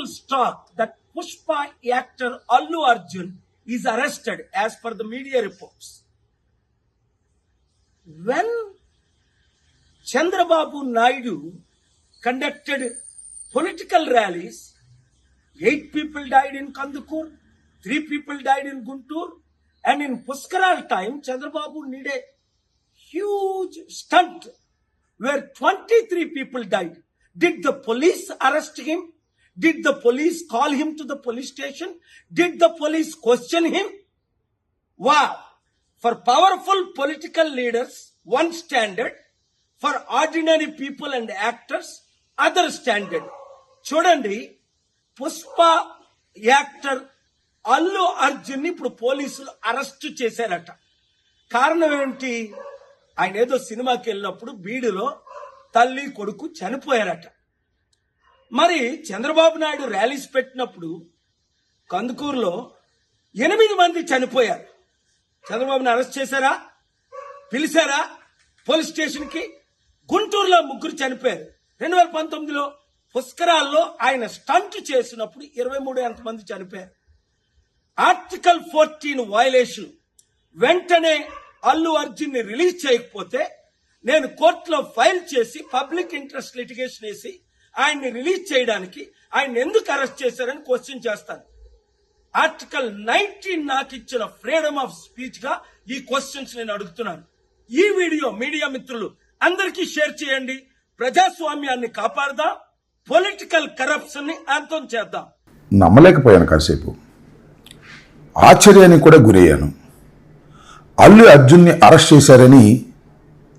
national stock that Pushpa actor Allu Arjun is arrested as per the media reports. When Chandrababu Naidu conducted political rallies, 8 people died in Kandukur, 3 people died in Guntur, and in Puskaral time, Chandrababu needed a huge stunt where 23 people died. Did the police arrest him? Did the police call him to the police station? Did the police question him? Wow! For powerful political leaders, one standard. For ordinary people and actors, other standard. చూడండి, Pushpa actor Allu Arjun ఇప్పుడు పోలీసులు arrest చేశారట. కారణం ఏంటి? ఆయన ఏదో సినిమాకి వెళ్ళినప్పుడు బీడులో తల్లి కొడుకు చనిపోయారట. మరి చంద్రబాబు నాయుడు ర్యాలీస్ పెట్టినప్పుడు కందుకూరులో 8 మంది చనిపోయారు. చంద్రబాబుని అరెస్ట్ చేశారా? పిలిచారా పోలీస్ స్టేషన్ కి? గుంటూరులో 3 చనిపోయారు. 2019లో పుష్కరాల్లో ఆయన స్టంట్ చేసినప్పుడు 23 మంది చనిపోయారు. Article 14 violation. వెంటనే అల్లు అర్జున్ ని రిలీజ్ చేయకపోతే నేను కోర్టులో ఫైల్ చేసి పబ్లిక్ ఇంట్రెస్ట్ లిటిగేషన్ వేసి ఆయన్ని రిలీజ్ చేయడానికి ఆయన ఎందుకు అరెస్ట్ చేశారని క్వశ్చన్ చేస్తాను. ఆర్టికల్ 19 నాకు ఇచ్చిన ఫ్రీడమ్ ఆఫ్ స్పీచ్ గా ఈ క్వశ్చన్స్ నేను అడుగుతున్నాను. ఈ వీడియో మీడియా మిత్రులు అందరికీ షేర్ చేయండి. ప్రజాస్వామ్యాన్ని కాపాడదాం, పొలిటికల్ కరప్షన్ ని అంతం చేద్దాం. నమ్మలేకపోయాను, కాసేపు ఆశ్చర్యానికి కూడా గురయ్యాను. అల్లు అర్జున్ని అరెస్ట్ చేశారని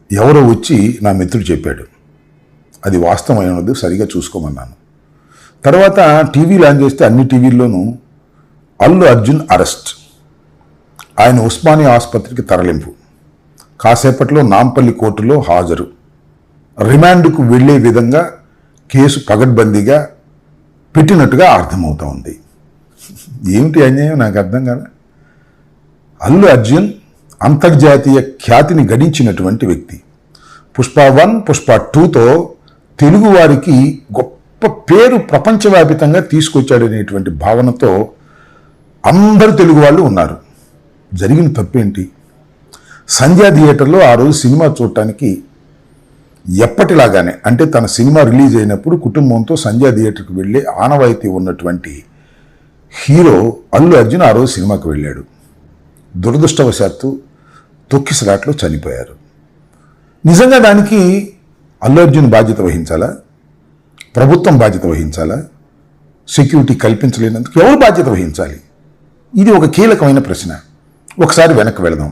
ఎవరో వచ్చి నా మిత్రుడు చెప్పాడు. అది వాస్తవమైనది, సరిగా చూసుకోమన్నాను. తర్వాత టీవీలు ఆన్ చేస్తే అన్ని టీవీల్లోనూ అల్లు అర్జున్ అరెస్ట్, ఆయన ఉస్మానియా ఆసుపత్రికి తరలింపు, కాసేపట్లో నాంపల్లి కోర్టులో హాజరు, రిమాండ్కు వెళ్లే విధంగా కేసు పగడ్బందీగా పెట్టినట్టుగా అర్థమవుతా ఉంది. ఏమిటి అన్యాయం నాకు అర్థం కాదా? అల్లు అర్జున్ అంతర్జాతీయ ఖ్యాతిని గడించినటువంటి వ్యక్తి. పుష్ప 1, పుష్ప 2తో తెలుగు వారికి గొప్ప పేరు ప్రపంచవ్యాపితంగా తీసుకొచ్చాడనేటువంటి భావనతో అందరు తెలుగు వాళ్ళు ఉన్నారు. జరిగిన తప్పేంటి? సంధ్యా థియేటర్లో ఆ రోజు సినిమా చూడటానికి ఎప్పటిలాగానే, అంటే తన సినిమా రిలీజ్ అయినప్పుడు కుటుంబంతో సంధ్యా థియేటర్కి వెళ్ళే ఆనవాయితీ ఉన్నటువంటి హీరో అల్లు అర్జున్ ఆ రోజు సినిమాకి వెళ్ళాడు. దురదృష్టవశాత్తు తొక్కిసలాట్లో చనిపోయారు. నిజంగా దానికి అల్లు అర్జున్ బాధ్యత వహించాలా? ప్రభుత్వం బాధ్యత వహించాలా? సెక్యూరిటీ కల్పించలేనందుకు ఎవరు బాధ్యత వహించాలి? ఇది ఒక కీలకమైన ప్రశ్న. ఒకసారి వెనక్కి వెళదాం.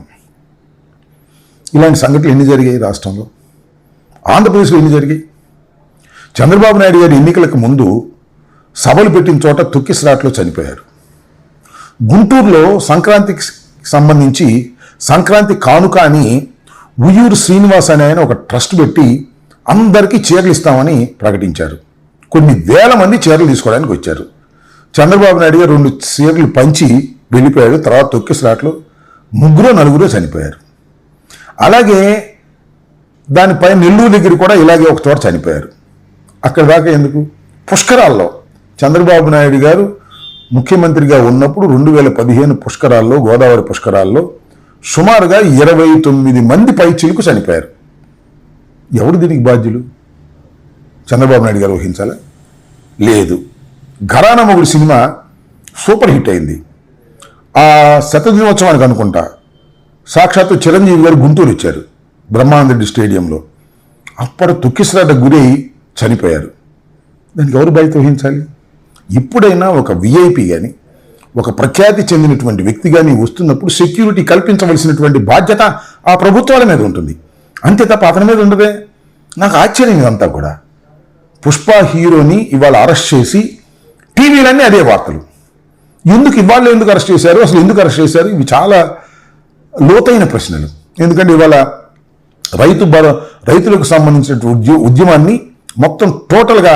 ఇలాంటి సంఘటనలు ఎన్ని జరిగాయి రాష్ట్రంలో? ఆంధ్రప్రదేశ్లో ఎన్ని జరిగాయి? చంద్రబాబు నాయుడు గారి ఎన్నికలకు ముందు సభలు పెట్టిన చోట తొక్కిసలాట్లో చనిపోయారు. గుంటూరులో సంక్రాంతికి సంబంధించి సంక్రాంతి కానుక అని ఉయ్యూరు శ్రీనివాస్ అనే ఆయన ఒక ట్రస్ట్ పెట్టి అందరికీ చీరలు ఇస్తామని ప్రకటించారు. కొన్ని వేల మంది చీరలు తీసుకోవడానికి వచ్చారు. చంద్రబాబు నాయుడు గారు 2 చీరలు పంచి వెళ్ళిపోయాడు. తర్వాత తొక్కిసలాట్లో 3-4 చనిపోయారు. అలాగే దానిపై నెల్లూరు దగ్గర కూడా ఇలాగే ఒక చోట చనిపోయారు. అక్కడ దాకా ఎందుకు? పుష్కరాల్లో చంద్రబాబు నాయుడు గారు ముఖ్యమంత్రిగా ఉన్నప్పుడు 2015 పుష్కరాల్లో, గోదావరి పుష్కరాల్లో సుమారుగా 29 మంది పైచిలకు చనిపోయారు. ఎవరు దీనికి బాధ్యులు? చంద్రబాబు నాయుడు గారు వహించాలా? లేదు. ఘరానా మొగుడు సినిమా సూపర్ హిట్ అయింది. ఆ శతదినోత్సవానికి అనుకుంటా సాక్షాత్తు చిరంజీవి గారు గుంటూరు ఇచ్చారు బ్రహ్మానందరెడ్డి స్టేడియంలో. అప్పుడు తొక్కిసలాట గురై చనిపోయారు. దానికి ఎవరు బాధ్యత వహించాలి? ఇప్పుడైనా ఒక విఐపి కానీ, ఒక ప్రఖ్యాతి చెందినటువంటి వ్యక్తి కానీ వస్తున్నప్పుడు సెక్యూరిటీ కల్పించవలసినటువంటి బాధ్యత ఆ ప్రభుత్వాల మీద ఉంటుంది. అంతే తప్ప అతని మీద ఉండదే. నాకు ఆశ్చర్యం ఇదంతా కూడా. పుష్ప హీరోని ఇవాళ అరెస్ట్ చేసి టీవీలన్నీ అదే వార్తలు. ఎందుకు అరెస్ట్ చేశారు? అసలు ఎందుకు అరెస్ట్ చేశారు? ఇవి చాలా లోతైన ప్రశ్నలు. ఎందుకంటే ఇవాళ రైతులకు సంబంధించిన ఉద్యమాన్ని మొత్తం టోటల్గా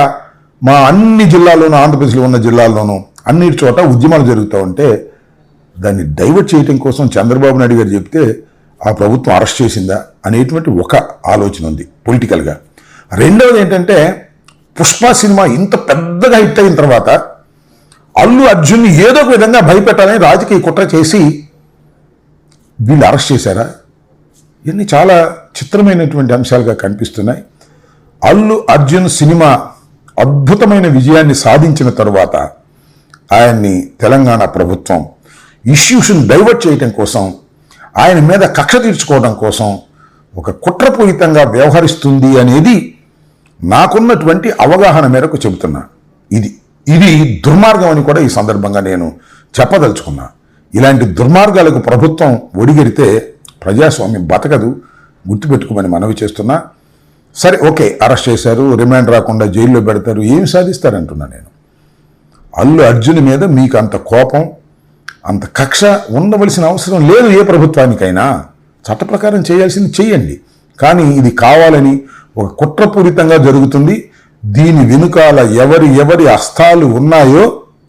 మా అన్ని జిల్లాల్లోనూ, ఆంధ్రప్రదేశ్లో ఉన్న జిల్లాల్లోనూ అన్నిటి చోట ఉద్యమాలు జరుగుతూ ఉంటే దాన్ని డైవర్ట్ చేయడం కోసం చంద్రబాబు నాయుడు గారు చెప్తే ఆ ప్రభుత్వం అరెస్ట్ చేసిందా అనేటువంటి ఒక ఆలోచన ఉంది పొలిటికల్గా. రెండవది ఏంటంటే పుష్ప సినిమా ఇంత పెద్దగా హిట్ అయిన తర్వాత అల్లు అర్జున్ని ఏదో ఒక విధంగా భయపెట్టాలని రాజకీయ కుట్ర చేసి వీళ్ళు అరెస్ట్ చేశారా? ఇవన్నీ చాలా చిత్రమైనటువంటి అంశాలుగా కనిపిస్తున్నాయి. అల్లు అర్జున్ సినిమా అద్భుతమైన విజయాన్ని సాధించిన తరువాత ఆయన్ని తెలంగాణ ప్రభుత్వం ఇష్యూస్ని డైవర్ట్ చేయడం కోసం, ఆయన మీద కక్ష తీర్చుకోవడం కోసం ఒక కుట్రపూరితంగా వ్యవహరిస్తుంది అనేది నాకున్నటువంటి అవగాహన మేరకు చెబుతున్నా. ఇది దుర్మార్గం అని కూడా ఈ సందర్భంగా నేను చెప్పదలుచుకున్నా. ఇలాంటి దుర్మార్గాలకు ప్రభుత్వం ఒడిగెడితే ప్రజాస్వామ్యం బతకదు, గుర్తుపెట్టుకోమని మనవి చేస్తున్నా. సరే, ఓకే, అరెస్ట్ చేశారు, రిమాండ్ రాకుండా జైల్లో పెడతారు, ఏమి సాధిస్తారంటున్నా నేను. అల్లు అర్జున్ మీద మీకు అంత కోపం, అంత కక్ష ఉండవలసిన అవసరం లేదు. ఏ ప్రభుత్వానికైనా చట్ట ప్రకారం చేయాల్సింది చేయండి. కానీ ఇది కావాలని ఒక కుట్రపూరితంగా జరుగుతుంది. దీని వెనుకాల ఎవరి హస్తాలు ఉన్నాయో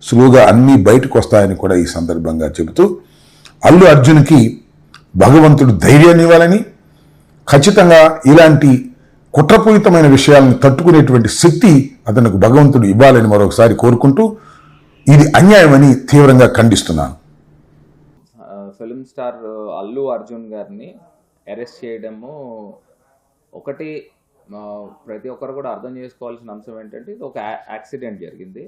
సులువుగా అన్నీ బయటకు వస్తాయని కూడా ఈ సందర్భంగా చెబుతూ, అల్లు అర్జున్కి భగవంతుడు ధైర్యాన్ని ఇవ్వాలని, ఖచ్చితంగా ఇలాంటి కుట్రపూరితమైన విషయాలను తట్టుకునేటువంటి శక్తి అతనికి భగవంతుడు ఇవ్వాలని మరొకసారి కోరుకుంటూ, ఇది అన్యాయమని తీవ్రంగా ఖండిస్తున్నాను. ఫిల్మ్ స్టార్ అల్లు అర్జున్ గారిని అరెస్ట్ చేయడము ఒకటి, ప్రతి ఒక్కరు కూడా అర్థం చేసుకోవాల్సిన అంశం ఏంటంటే, ఇది ఒక యాక్సిడెంట్ జరిగింది.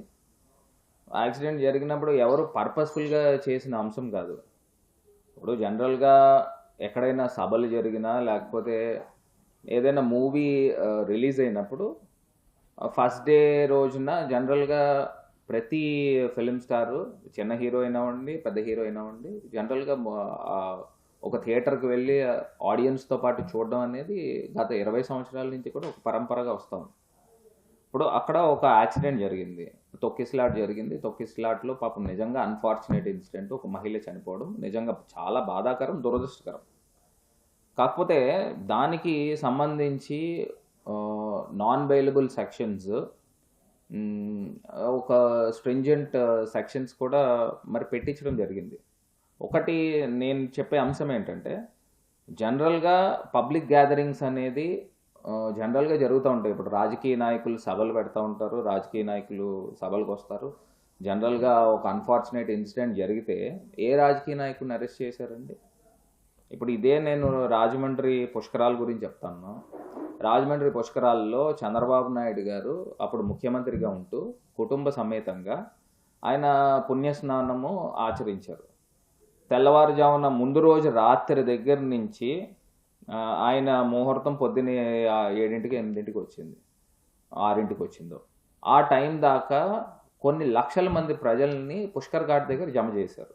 యాక్సిడెంట్ జరిగినప్పుడు ఎవరు పర్పస్ఫుల్గా చేసిన అంశం కాదు. ఇప్పుడు జనరల్గా ఎక్కడైనా సభలు జరిగినా, లేకపోతే ఏదైనా మూవీ రిలీజ్ అయినప్పుడు ఫస్ట్ డే రోజున జనరల్గా ప్రతి ఫిలిం స్టారు, చిన్న హీరో అయినావండి, పెద్ద హీరో అయినావండి, జనరల్గా ఒక థియేటర్కి వెళ్ళి ఆడియన్స్తో పాటు చూడడం అనేది గత 20 సంవత్సరాల నుంచి కూడా ఒక పరంపరగా వస్తాం. ఇప్పుడు అక్కడ ఒక యాక్సిడెంట్ జరిగింది, తొక్కిసలాట్ జరిగింది. తొక్కిసలాట్లో పాపం నిజంగా అన్ఫార్చునేట్ ఇన్సిడెంట్, ఒక మహిళ చనిపోవడం నిజంగా చాలా బాధాకరం, దురదృష్టకరం. కాకపోతే దానికి సంబంధించి నాన్ బెయిలబుల్ సెక్షన్స్, ఒక స్ట్రింజెంట్ సెక్షన్స్ కూడా మరి పెట్టించడం జరిగింది. ఒకటి నేను చెప్పే అంశం ఏంటంటే, జనరల్గా పబ్లిక్ గ్యాదరింగ్స్ అనేది జనరల్గా జరుగుతూ ఉంటాయి. ఇప్పుడు రాజకీయ నాయకులు సభలు పెడతా ఉంటారు, రాజకీయ నాయకులు సభలకు వస్తారు. జనరల్గా ఒక అన్ఫార్చునేట్ ఇన్సిడెంట్ జరిగితే ఏ రాజకీయ నాయకుడిని అరెస్ట్ చేశారండి? ఇప్పుడు ఇదే నేను రాజమండ్రి పుష్కరాల గురించి చెప్తాను. రాజమండ్రి పుష్కరాల్లో చంద్రబాబు నాయుడు గారు అప్పుడు ముఖ్యమంత్రిగా ఉంటూ కుటుంబ సమేతంగా ఆయన పుణ్యస్నానము ఆచరించారు. తెల్లవారుజామున ముందు రోజు రాత్రి దగ్గర నుంచి ఆయన ముహూర్తం పొద్దున్నే 7ంటికి 8ంటికి వచ్చింది, 6ంటికి వచ్చిందో, ఆ టైం దాకా కొన్ని లక్షల మంది ప్రజల్ని పుష్కర్ ఘాట్ దగ్గర జమ చేశారు.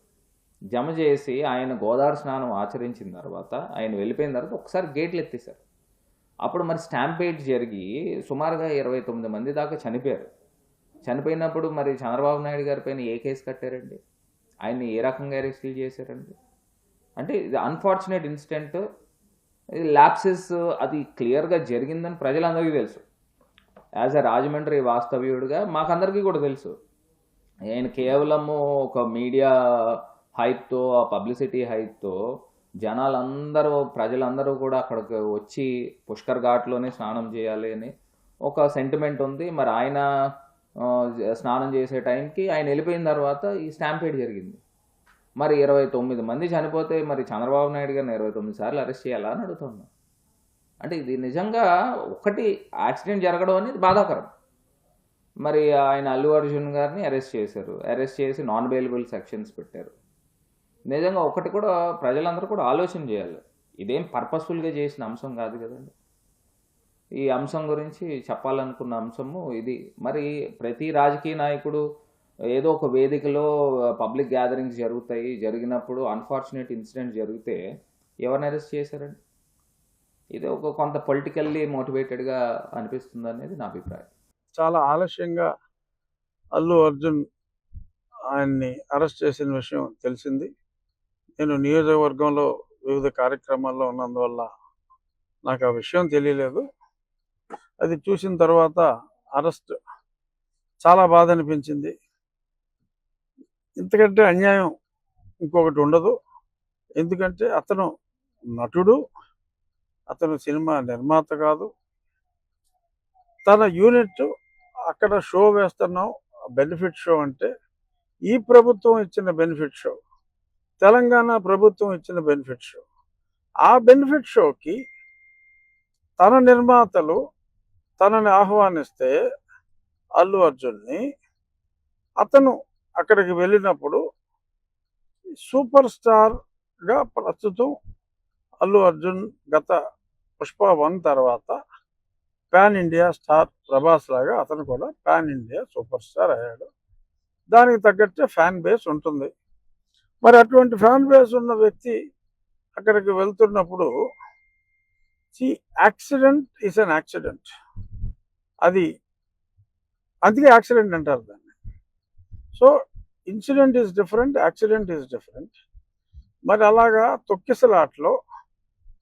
జమ చేసి ఆయన గోదావరి స్నానం ఆచరించిన తర్వాత, ఆయన వెళ్ళిపోయిన తర్వాత ఒకసారి గేట్లు ఎత్తేశారు. అప్పుడు మరి స్టాంపేడ్ జరిగి సుమారుగా 29 మంది దాకా చనిపోయారు. చనిపోయినప్పుడు మరి చంద్రబాబు నాయుడు గారి పైన ఏ కేసు కట్టారండి? ఆయన్ని ఏ రకంగా అరెస్ట్ చేశారండి? అంటే ఇది అన్ఫార్చునేట్ ఇన్సిడెంట్, ఇది ల్యాప్సెస్, అది క్లియర్గా జరిగిందని ప్రజలందరికీ తెలుసు. యాజ్ అ రాజమండ్రి వాస్తవ్యుడిగా మాకందరికీ కూడా తెలుసు. ఆయన కేవలము ఒక మీడియా హైప్తో, ఆ పబ్లిసిటీ హైప్తో ప్రజలందరూ కూడా అక్కడికి వచ్చి పుష్కర్ ఘాట్లోనే స్నానం చేయాలి అని ఒక సెంటిమెంట్ ఉంది. మరి ఆయన స్నానం చేసే టైంకి ఆయన వెళ్ళిపోయిన తర్వాత ఈ స్టాంపేడ్ జరిగింది. మరి 29 మంది చనిపోతే మరి చంద్రబాబు నాయుడు గారిని 29 సార్లు అరెస్ట్ చేయాలా అని అడుగుతున్నా. అంటే ఇది నిజంగా ఒకటి యాక్సిడెంట్ జరగడం అనేది బాధాకరం. మరి ఆయన అల్లు అర్జున్ గారిని అరెస్ట్ చేశారు, అరెస్ట్ చేసి నాన్ బెయిలబుల్ సెక్షన్స్ పెట్టారు. నిజంగా ఒకటి కూడా ప్రజలందరూ కూడా ఆలోచన చేయాలి, ఇదేం పర్పస్ఫుల్గా చేసిన అంశం కాదు కదండి. ఈ అంశం గురించి చెప్పాలనుకున్న అంశము ఇది. మరి ప్రతి రాజకీయ నాయకుడు ఏదో ఒక వేదికలో పబ్లిక్ గ్యాదరింగ్స్ జరిగినప్పుడు అన్ఫార్చునేట్ ఇన్సిడెంట్ జరిగితే ఎవరిని అరెస్ట్ చేశారండి? ఇది ఒక కొంత పొలిటికల్లీ మోటివేటెడ్గా అనిపిస్తుంది అనేది నా అభిప్రాయం. చాలా ఆలస్యంగా అల్లు అర్జున్ ఆయన్ని అరెస్ట్ చేసిన విషయం తెలిసింది. నేను నియోజకవర్గంలో వివిధ కార్యక్రమాల్లో ఉన్నందువల్ల నాకు ఆ విషయం తెలియలేదు. అది చూసిన తర్వాత అరెస్ట్ చాలా బాధ అనిపించింది. ఇంతకంటే అన్యాయం ఇంకొకటి ఉండదు. ఎందుకంటే అతను నటుడు, అతను సినిమా నిర్మాత కాదు. తన యూనిట్ అక్కడ షో వేస్తున్నాం, బెనిఫిట్ షో అంటే ఈ ప్రభుత్వం ఇచ్చిన బెనిఫిట్ షో, తెలంగాణ ప్రభుత్వం ఇచ్చిన బెనిఫిట్ షో, ఆ బెనిఫిట్ షోకి తన నిర్మాతలు తనని ఆహ్వానిస్తే అల్లు అర్జున్ని, అతను అక్కడికి వెళ్ళినప్పుడు సూపర్ స్టార్గా ప్రస్తుతం అల్లు అర్జున్ గత పుష్ప 1 తర్వాత పాన్ ఇండియా స్టార్ ప్రభాస్ లాగా అతను కూడా పాన్ ఇండియా సూపర్ స్టార్ అయ్యాడు. దానికి తగ్గట్టే ఫ్యాన్ బేస్ ఉంటుంది. మరి అటువంటి ఫ్యాన్ బేస్ ఉన్న వ్యక్తి అక్కడికి వెళ్తున్నప్పుడు యాక్సిడెంట్ ఈస్ అన్ యాక్సిడెంట్, అది అందుకే యాక్సిడెంట్ అంటారు దాన్ని. So incident is different, accident is different. మరి అలాగా తొక్కిసలాట్లో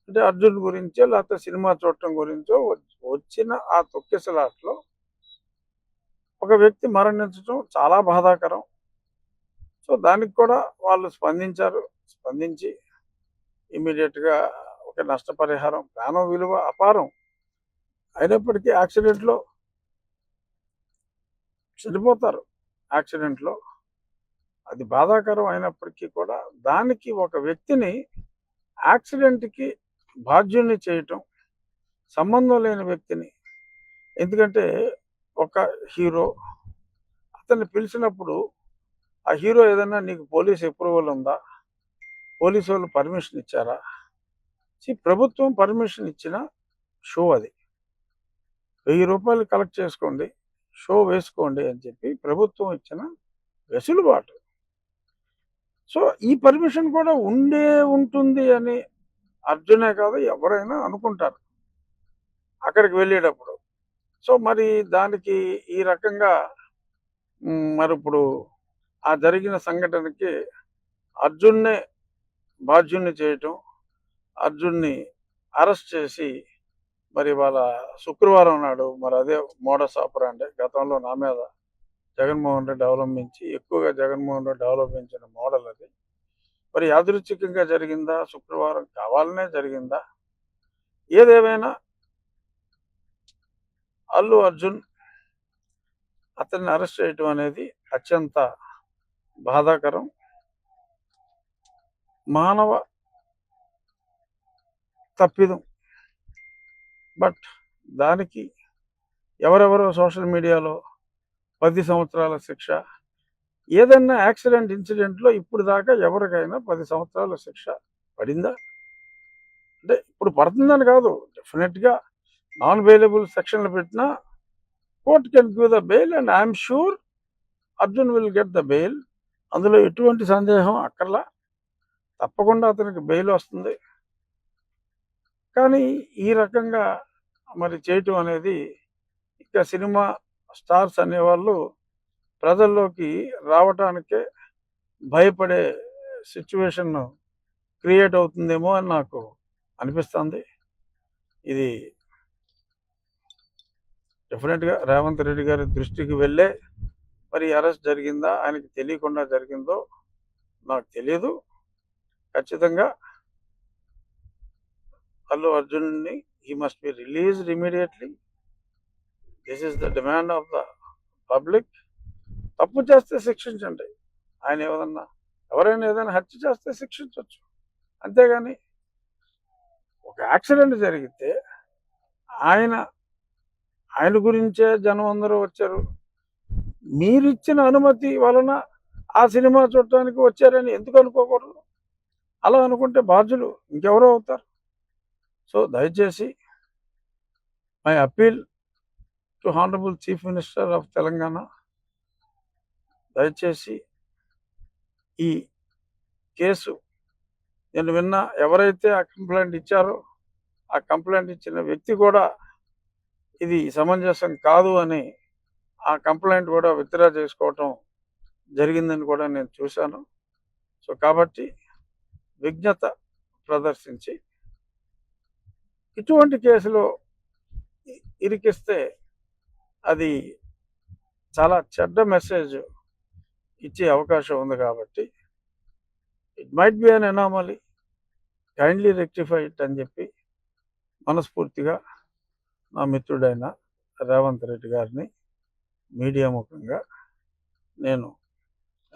అంటే అర్జున్ గురించో లేకపోతే సినిమా చూడటం గురించో వచ్చిన ఆ తొక్కిసలాట్లో ఒక వ్యక్తి మరణించడం చాలా బాధాకరం. సో దానికి కూడా వాళ్ళు స్పందించి ఇమీడియట్గా ఒక నష్టపరిహారం, ప్రాణం విలువ అపారం అయినప్పటికీ యాక్సిడెంట్లో చనిపోతారు. యాక్సిడెంట్లో అది బాధాకరం అయినప్పటికీ కూడా దానికి ఒక వ్యక్తిని యాక్సిడెంట్కి బాధ్యుల్ని చేయటం, సంబంధం లేని వ్యక్తిని. ఎందుకంటే ఒక హీరో అతన్ని పిలిచినప్పుడు ఆ హీరో ఏదైనా నీకు పోలీస్ అప్రూవల్ ఉందా, పోలీసు వాళ్ళు పర్మిషన్ ఇచ్చారా? ప్రభుత్వం పర్మిషన్ ఇచ్చిన షో అది, 1000 రూపాయలు కలెక్ట్ చేసుకోండి, షో వేసుకోండి అని చెప్పి ప్రభుత్వం ఇచ్చిన వెసులుబాటు. సో ఈ పర్మిషన్ కూడా ఉంటుంది అని అర్జునే కాదు ఎవరైనా అనుకుంటారు అక్కడికి వెళ్ళేటప్పుడు. సో మరి దానికి ఈ రకంగా మరి ఇప్పుడు ఆ జరిగిన సంఘటనకి అర్జున్నే బాధ్యుల్ని చేయటం, అర్జున్ని అరెస్ట్ చేసి మరి వాళ్ళ శుక్రవారం నాడు మరి అదే మోడస్ ఆపరాండే గతంలో నా మీద జగన్మోహన్ రెడ్డి ఎక్కువగా జగన్మోహన్ రెడ్డి అవలంబించిన మోడల్ అది. మరి యాదృచ్ఛికంగా జరిగిందా, శుక్రవారం కావాలనే జరిగిందా, ఏదేమైనా అల్లు అర్జున్ అతన్ని అరెస్ట్ చేయటం అనేది అత్యంత బాధాకరం. మానవ తప్పిదం. బట్ దానికి ఎవరెవరో సోషల్ మీడియాలో 10 సంవత్సరాల శిక్ష, ఏదన్నా యాక్సిడెంట్ ఇన్సిడెంట్లో ఇప్పుడు దాకా ఎవరికైనా 10 సంవత్సరాల శిక్ష పడిందా? అంటే ఇప్పుడు పడుతుందని కాదు, డెఫినెట్గా నాన్ బెయిలబుల్ సెక్షన్లు పెట్టినా court can give the bail and I'm sure Arjun will get the bail. అందులో ఎటువంటి సందేహం అక్కర్లా, తప్పకుండా అతనికి బెయిల్ వస్తుంది. కానీ ఈ రకంగా మరి చేయటం అనేది ఇక సినిమా స్టార్స్ అనేవాళ్ళు ప్రజల్లోకి రావటానికే భయపడే సిచ్యువేషన్ క్రియేట్ అవుతుందేమో అని నాకు అనిపిస్తుంది. ఇది డెఫినెట్గా రేవంత్ రెడ్డి గారి దృష్టికి వెళ్ళే మరి అరెస్ట్ జరిగిందా, ఆయనకి తెలియకుండా జరిగిందో నాకు తెలియదు. ఖచ్చితంగా అల్లు అర్జున్ని he must be released immediately. This is the demand of the public. తప్పు చేస్తే శిక్షించండి. ఆయన ఎవరైనా ఏదైనా హత్య చేస్తే శిక్షించవచ్చు, అంతేగాని ఒక యాక్సిడెంట్ జరిగితే ఆయన గురించే జనం అందరూ వచ్చారు, మీరిచ్చిన అనుమతి వలన ఆ సినిమా చూడటానికి వచ్చారని ఎందుకు అనుకోకూడదు? అలా అనుకుంటే బాధ్యులు ఇంకెవరో అవుతారు. సో దయచేసి my appeal to honourable chief minister of Telangana, దయచేసి ఈ కేసు నేను విన్నా, ఎవరైతే ఆ కంప్లైంట్ ఇచ్చారో ఆ కంప్లైంట్ ఇచ్చిన వ్యక్తి కూడా ఇది సమంజసం కాదు అని ఆ కంప్లైంట్ కూడా విత్డ్రా చేసుకోవటం జరిగిందని కూడా నేను చూశాను. సో కాబట్టి విజ్ఞత ప్రదర్శించి ఇటువంటి కేసులో ఇరికిస్తే అది చాలా చెడ్డ మెసేజ్ ఇచ్చే అవకాశం ఉంది. కాబట్టి it might be an anomaly, kindly rectify it అని చెప్పి మనస్ఫూర్తిగా నా మిత్రుడైన రేవంత్ రెడ్డి గారిని మీడియా ముఖంగా నేను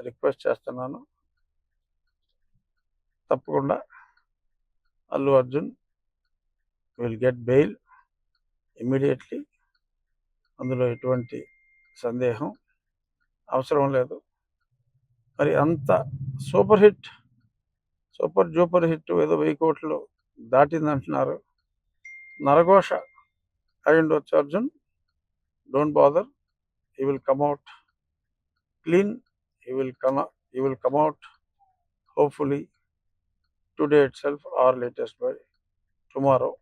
రిక్వెస్ట్ చేస్తున్నాను, తప్పకుండా Allu Arjun will get bail immediately. అందులో ఎటువంటి సందేహం అవసరం లేదు. మరి అంత సూపర్ డూపర్ హిట్ ఏదో 1000 కోట్లు దాటిందంటున్నారు. నరఘోష అయి ఉండొచ్చు Arjun. Don't bother, he will come out clean, he will come out hopefully today itself or latest by tomorrow.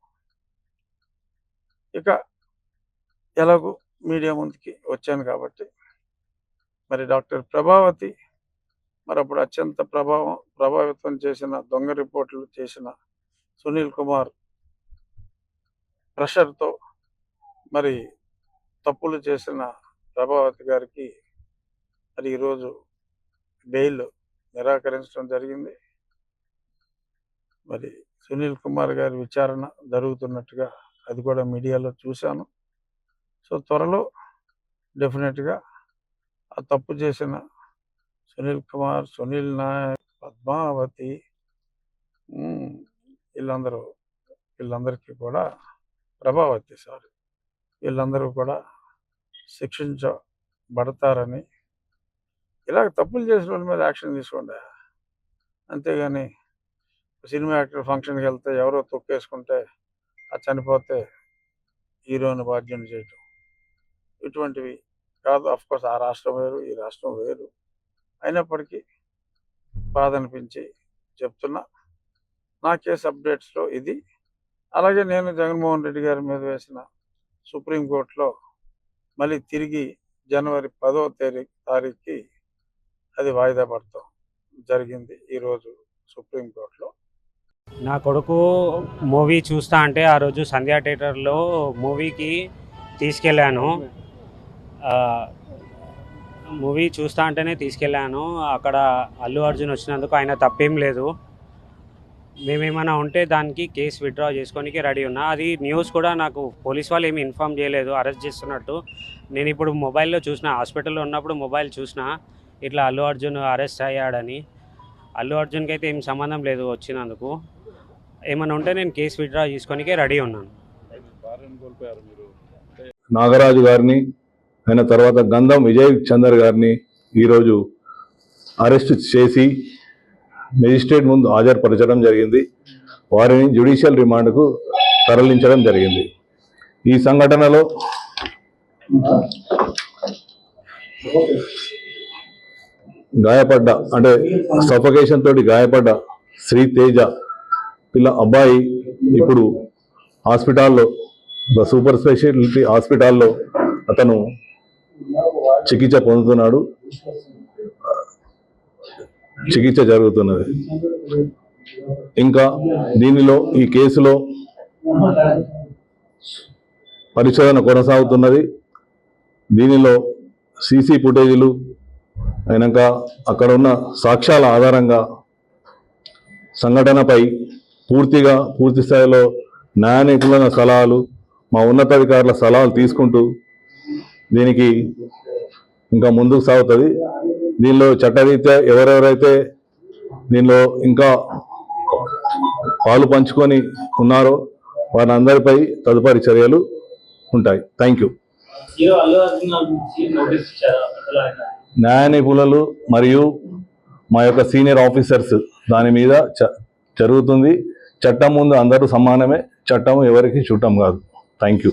ఇక ఎలాగో మీడియా ముందుకి వచ్చాను కాబట్టి మరి డాక్టర్ ప్రభావతి మరి అప్పుడు అత్యంత ప్రభావితం చేసిన దొంగ రిపోర్టులు చేసిన సునీల్ కుమార్ ప్రెషర్తో మరి తప్పులు చేసిన ప్రభావతి గారికి మరి ఈరోజు బెయిల్ నిరాకరించడం జరిగింది. మరి సునీల్ కుమార్ గారి విచారణ జరుగుతున్నట్టుగా అది కూడా మీడియాలో చూశాను. సో త్వరలో డెఫినెట్గా ఆ తప్పు చేసిన సునీల్ కుమార్, సునీల్ నాయక్, పద్మావతి వీళ్ళందరికీ కూడా వీళ్ళందరూ కూడా శిక్షించబడతారని, ఇలాగ తప్పులు చేసిన వాళ్ళ మీద యాక్షన్ తీసుకోండి. అంతేగాని సినిమా యాక్టర్ ఫంక్షన్కి వెళ్తే ఎవరో తొక్కేసుకుంటే అది చనిపోతే హీరోని బాధ్యం చేయటం ఇటువంటివి కాదు. అఫ్కోర్స్ ఆ రాష్ట్రం వేరు, ఈ రాష్ట్రం వేరు. అయినప్పటికీ బాధ అనిపించి చెప్తున్నా. నా కేసు అప్డేట్స్లో ఇది. అలాగే నేను జగన్మోహన్ రెడ్డి గారి మీద వేసిన సుప్రీంకోర్టులో మళ్ళీ తిరిగి జనవరి 10వ తారీఖుకి అది వాయిదా పడతాం జరిగింది ఈరోజు సుప్రీంకోర్టులో. నా కొడుకు మూవీ చూస్తా అంటే ఆ రోజు సంధ్యా థియేటర్లో మూవీకి తీసుకెళ్ళాను. మూవీ చూస్తా అంటేనే తీసుకెళ్ళాను. అక్కడ అల్లు అర్జున్ వచ్చినందుకు ఆయన తప్పేం లేదు. మేమేమైనా ఉంటే దానికి కేసు విత్డ్రా చేసుకోనికి రెడీ ఉన్నా. అది న్యూస్ కూడా నాకు పోలీస్ వాళ్ళు ఏమి ఇన్ఫామ్ చేయలేదు అరెస్ట్ చేస్తున్నట్టు. నేను ఇప్పుడు మొబైల్లో చూసిన, హాస్పిటల్లో ఉన్నప్పుడు మొబైల్ చూసిన ఇట్లా అల్లు అర్జున్ అరెస్ట్ అయ్యాడని. అల్లు అర్జున్కి అయితే ఏం సంబంధం లేదు వచ్చినందుకు. ఏమైనా ఉంటే నేను కేసు విత్డ్రా చేసుకోనికే రెడీ ఉన్నాను. నాగరాజు గారిని, ఆయన తర్వాత గంధం విజయ్ చందర్ గారిని ఈరోజు అరెస్ట్ చేసి మెజిస్ట్రేట్ ముందు హాజరుపరచడం జరిగింది. వారిని జ్యుడిషియల్ రిమాండ్కు తరలించడం జరిగింది. ఈ సంఘటనలో గాయపడ్డ, అంటే సఫకేషన్ తోటి గాయపడ్డ శ్రీ తేజ అబ్బాయి ఇప్పుడు హాస్పిటల్లో, సూపర్ స్పెషాలిటీ హాస్పిటల్లో అతను చికిత్స పొందుతున్నాడు. చికిత్స జరుగుతున్నది. ఇంకా దీనిలో ఈ కేసులో పరిశోధన కొనసాగుతున్నది. దీనిలో సీసీ ఫుటేజీలు అయినాక అక్కడ ఉన్న సాక్ష్యాల ఆధారంగా సంఘటనపై పూర్తి స్థాయిలో న్యాయ నిపుణుల సలహాలు, మా ఉన్నతాధికారుల సలహాలు తీసుకుంటూ దీనికి ఇంకా ముందుకు సాగుతుంది. దీనిలో చట్టరీత్యా ఎవరెవరైతే దీనిలో ఇంకా పాలు పంచుకొని ఉన్నారో వారందరిపై తదుపరి చర్యలు ఉంటాయి. Thank you. న్యాయ నిపుణులు మరియు మా యొక్క సీనియర్ ఆఫీసర్స్ దాని మీద జరుగుతుంది. చట్టం ముందు అందరూ సమానమే. చట్టం ఎవరికి చుట్టం కాదు. Thank you.